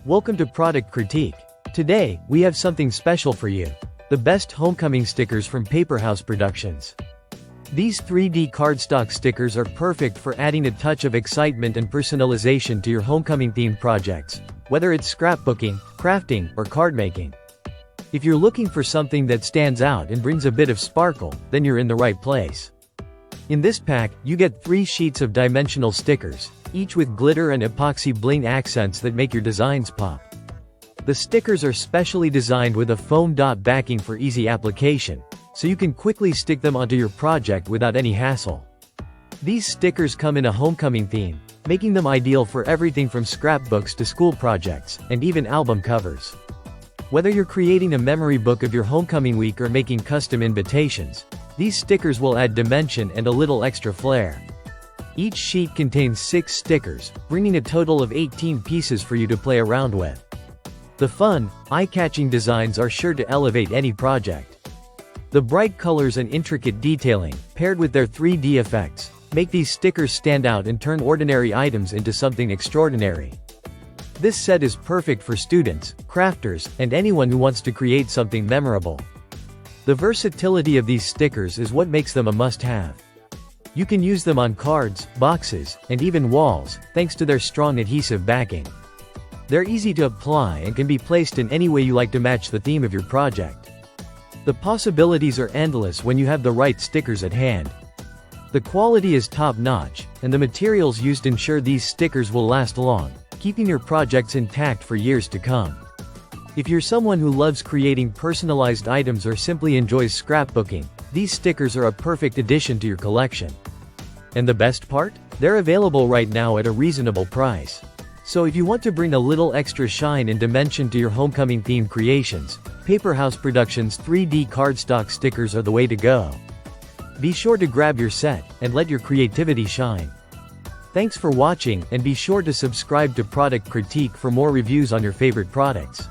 Welcome to Product Critique. Today, we have something special for you. The best homecoming stickers from Paper House Productions. These 3D cardstock stickers are perfect for adding a touch of excitement and personalization to your homecoming themed projects, whether it's scrapbooking, crafting, or card making. If you're looking for something that stands out and brings a bit of sparkle, then you're in the right place. In this pack, you get 3 sheets of dimensional stickers, each with glitter and epoxy bling accents that make your designs pop. The stickers are specially designed with a foam dot backing for easy application, so you can quickly stick them onto your project without any hassle. These stickers come in a homecoming theme, making them ideal for everything from scrapbooks to school projects, and even album covers. Whether you're creating a memory book of your homecoming week or making custom invitations, these stickers will add dimension and a little extra flair. Each sheet contains 6 stickers, bringing a total of 18 pieces for you to play around with. The fun, eye-catching designs are sure to elevate any project. The bright colors and intricate detailing, paired with their 3D effects, make these stickers stand out and turn ordinary items into something extraordinary. This set is perfect for students, crafters, and anyone who wants to create something memorable. The versatility of these stickers is what makes them a must-have. You can use them on cards, boxes, and even walls, thanks to their strong adhesive backing. They're easy to apply and can be placed in any way you like to match the theme of your project. The possibilities are endless when you have the right stickers at hand. The quality is top-notch, and the materials used ensure these stickers will last long, keeping your projects intact for years to come. If you're someone who loves creating personalized items or simply enjoys scrapbooking, these stickers are a perfect addition to your collection. And the best part? They're available right now at a reasonable price. So if you want to bring a little extra shine and dimension to your homecoming themed creations, Paper House Productions 3D cardstock stickers are the way to go. Be sure to grab your set, and let your creativity shine. Thanks for watching, and be sure to subscribe to Product Critique for more reviews on your favorite products.